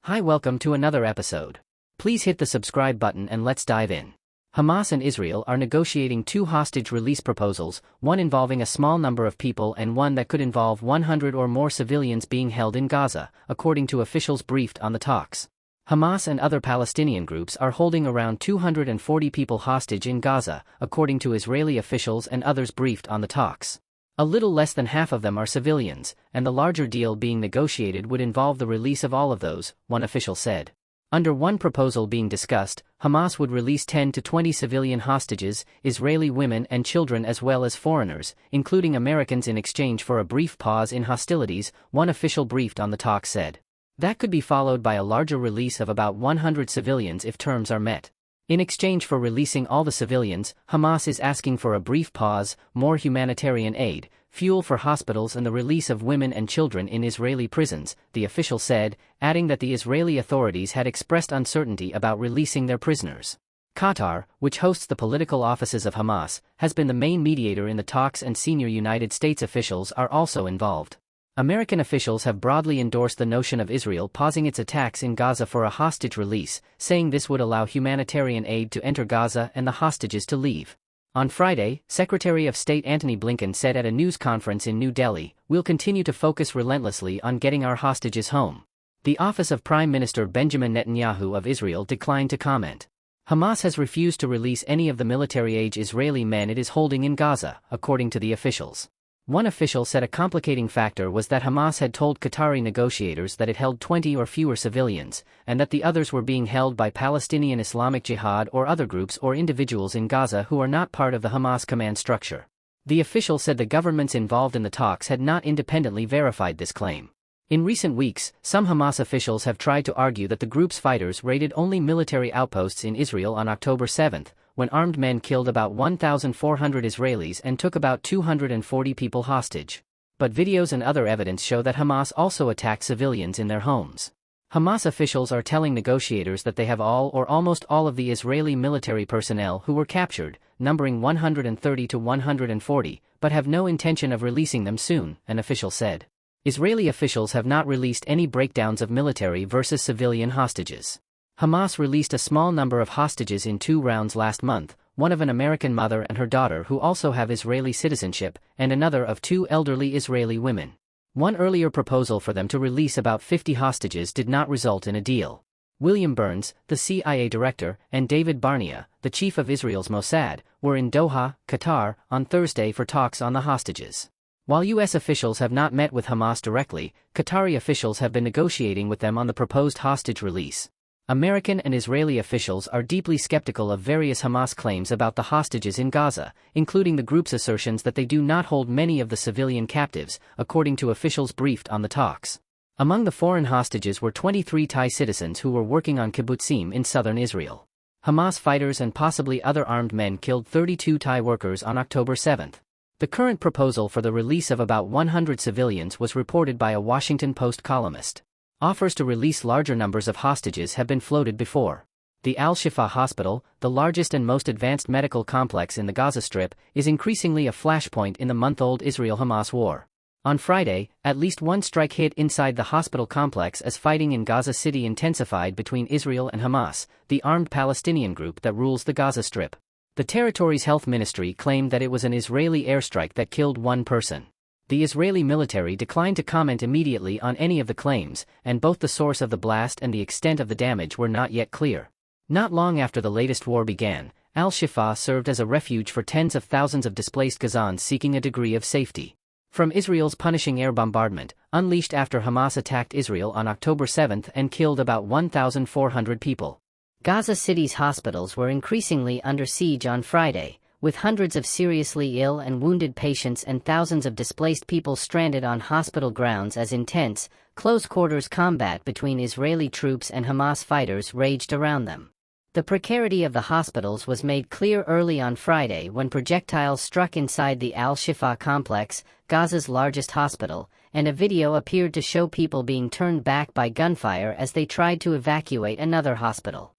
Hi, welcome to another episode. Please hit the subscribe button and let's dive in. Hamas and Israel are negotiating two hostage release proposals, one involving a small number of people and one that could involve 100 or more civilians being held in Gaza, according to officials briefed on the talks. Hamas and other Palestinian groups are holding around 240 people hostage in Gaza, according to Israeli officials and others briefed on the talks. A little less than half of them are civilians, and the larger deal being negotiated would involve the release of all of those, one official said. Under one proposal being discussed, Hamas would release 10 to 20 civilian hostages, Israeli women and children as well as foreigners, including Americans, in exchange for a brief pause in hostilities, one official briefed on the talks said. That could be followed by a larger release of about 100 civilians if terms are met. In exchange for releasing all the civilians, Hamas is asking for a brief pause, more humanitarian aid, fuel for hospitals and the release of women and children in Israeli prisons, the official said, adding that the Israeli authorities had expressed uncertainty about releasing their prisoners. Qatar, which hosts the political offices of Hamas, has been the main mediator in the talks, and senior United States officials are also involved. American officials have broadly endorsed the notion of Israel pausing its attacks in Gaza for a hostage release, saying this would allow humanitarian aid to enter Gaza and the hostages to leave. On Friday, Secretary of State Antony Blinken said at a news conference in New Delhi, "We'll continue to focus relentlessly on getting our hostages home." The office of Prime Minister Benjamin Netanyahu of Israel declined to comment. Hamas has refused to release any of the military-age Israeli men it is holding in Gaza, according to the officials. One official said a complicating factor was that Hamas had told Qatari negotiators that it held 20 or fewer civilians, and that the others were being held by Palestinian Islamic Jihad or other groups or individuals in Gaza who are not part of the Hamas command structure. The official said the governments involved in the talks had not independently verified this claim. In recent weeks, some Hamas officials have tried to argue that the group's fighters raided only military outposts in Israel on October 7, when armed men killed about 1,400 Israelis and took about 240 people hostage. But videos and other evidence show that Hamas also attacked civilians in their homes. Hamas officials are telling negotiators that they have all or almost all of the Israeli military personnel who were captured, numbering 130 to 140, but have no intention of releasing them soon, an official said. Israeli officials have not released any breakdowns of military versus civilian hostages. Hamas released a small number of hostages in 2 rounds last month, one of an American mother and her daughter who also have Israeli citizenship, and another of 2 elderly Israeli women. One earlier proposal for them to release about 50 hostages did not result in a deal. William Burns, the CIA director, and David Barnea, the chief of Israel's Mossad, were in Doha, Qatar, on Thursday for talks on the hostages. While U.S. officials have not met with Hamas directly, Qatari officials have been negotiating with them on the proposed hostage release. American and Israeli officials are deeply skeptical of various Hamas claims about the hostages in Gaza, including the group's assertions that they do not hold many of the civilian captives, according to officials briefed on the talks. Among the foreign hostages were 23 Thai citizens who were working on kibbutzim in southern Israel. Hamas fighters and possibly other armed men killed 32 Thai workers on October 7. The current proposal for the release of about 100 civilians was reported by a Washington Post columnist. Offers to release larger numbers of hostages have been floated before. The Al-Shifa hospital, the largest and most advanced medical complex in the Gaza Strip, is increasingly a flashpoint in the month-old Israel-Hamas war. On Friday, at least one strike hit inside the hospital complex as fighting in Gaza City intensified between Israel and Hamas, the armed Palestinian group that rules the Gaza Strip. The territory's health ministry claimed that it was an Israeli airstrike that killed one person. The Israeli military declined to comment immediately on any of the claims, and both the source of the blast and the extent of the damage were not yet clear. Not long after the latest war began, Al-Shifa served as a refuge for tens of thousands of displaced Gazans seeking a degree of safety from Israel's punishing air bombardment, unleashed after Hamas attacked Israel on October 7 and killed about 1,400 people. Gaza City's hospitals were increasingly under siege on Friday, with hundreds of seriously ill and wounded patients and thousands of displaced people stranded on hospital grounds as intense, close-quarters combat between Israeli troops and Hamas fighters raged around them. The precarity of the hospitals was made clear early on Friday when projectiles struck inside the Al-Shifa complex, Gaza's largest hospital, and a video appeared to show people being turned back by gunfire as they tried to evacuate another hospital.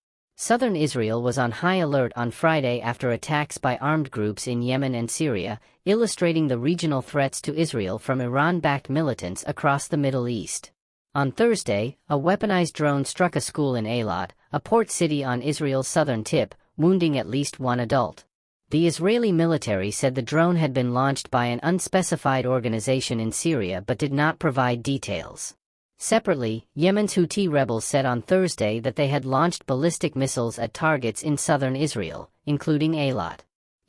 Southern Israel was on high alert on Friday after attacks by armed groups in Yemen and Syria, illustrating the regional threats to Israel from Iran-backed militants across the Middle East. On Thursday, a weaponized drone struck a school in Eilat, a port city on Israel's southern tip, wounding at least one adult. The Israeli military said the drone had been launched by an unspecified organization in Syria but did not provide details. Separately, Yemen's Houthi rebels said on Thursday that they had launched ballistic missiles at targets in southern Israel, including Eilat.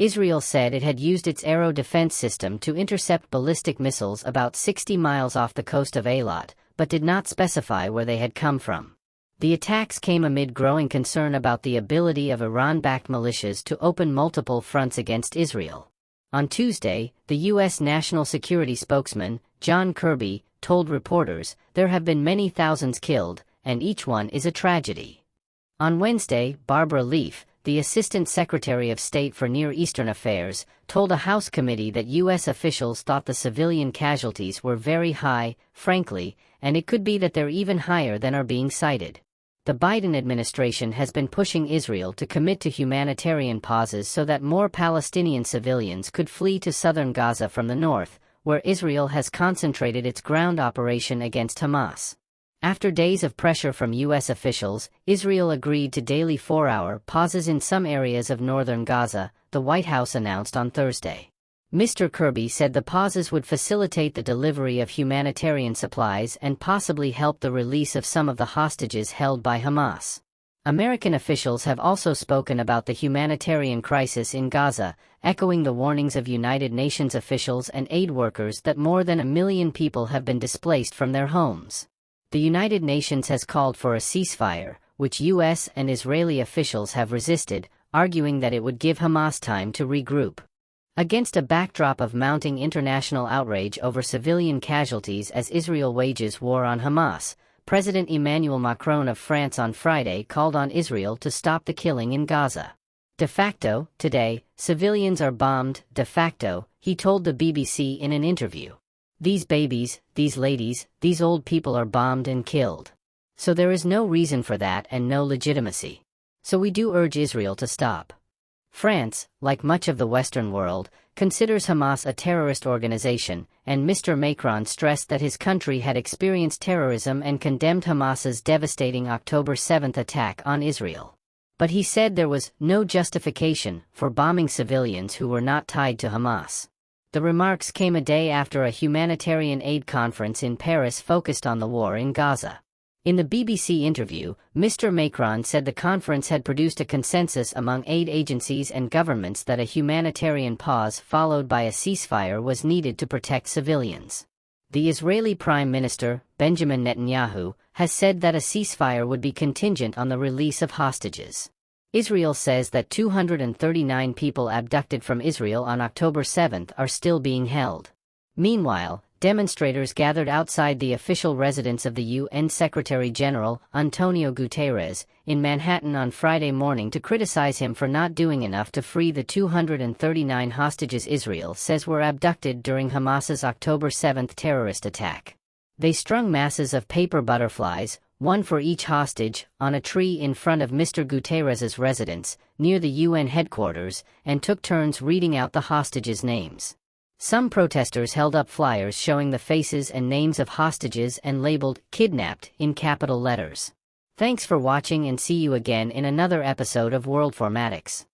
Israel said it had used its Arrow defense system to intercept ballistic missiles about 60 miles off the coast of Eilat, but did not specify where they had come from. The attacks came amid growing concern about the ability of Iran-backed militias to open multiple fronts against Israel. On Tuesday, the U.S. National Security spokesman, John Kirby, told reporters, "There have been many thousands killed, and each one is a tragedy." On Wednesday, Barbara Leaf, the Assistant Secretary of State for Near Eastern Affairs, told a House committee that U.S. officials thought the civilian casualties were very high, frankly, and it could be that they're even higher than are being cited. The Biden administration has been pushing Israel to commit to humanitarian pauses so that more Palestinian civilians could flee to southern Gaza from the north, where Israel has concentrated its ground operation against Hamas. After days of pressure from U.S. officials, Israel agreed to daily 4-hour pauses in some areas of northern Gaza, the White House announced on Thursday. Mr. Kirby said the pauses would facilitate the delivery of humanitarian supplies and possibly help the release of some of the hostages held by Hamas. American officials have also spoken about the humanitarian crisis in Gaza, echoing the warnings of United Nations officials and aid workers that more than 1 million people have been displaced from their homes. The United Nations has called for a ceasefire, which U.S. and Israeli officials have resisted, arguing that it would give Hamas time to regroup. Against a backdrop of mounting international outrage over civilian casualties as Israel wages war on Hamas, President Emmanuel Macron of France on Friday called on Israel to stop the killing in Gaza. De facto, today, civilians are bombed, de facto, he told the BBC in an interview. These babies, these ladies, these old people are bombed and killed. So there is no reason for that and no legitimacy. So we do urge Israel to stop. France, like much of the Western world, considers Hamas a terrorist organization, and Mr. Macron stressed that his country had experienced terrorism and condemned Hamas's devastating October 7 attack on Israel. But he said there was no justification for bombing civilians who were not tied to Hamas. The remarks came a day after a humanitarian aid conference in Paris focused on the war in Gaza. In the BBC interview, Mr. Macron said the conference had produced a consensus among aid agencies and governments that a humanitarian pause followed by a ceasefire was needed to protect civilians. The Israeli Prime Minister, Benjamin Netanyahu, has said that a ceasefire would be contingent on the release of hostages. Israel says that 239 people abducted from Israel on October 7 are still being held. Meanwhile, demonstrators gathered outside the official residence of the UN Secretary-General, Antonio Guterres, in Manhattan on Friday morning to criticize him for not doing enough to free the 239 hostages Israel says were abducted during Hamas's October 7 terrorist attack. They strung masses of paper butterflies, one for each hostage, on a tree in front of Mr. Guterres's residence, near the UN headquarters, and took turns reading out the hostages' names. Some protesters held up flyers showing the faces and names of hostages and labeled "kidnapped" in capital letters. Thanks for watching and see you again in another episode of World Formatics.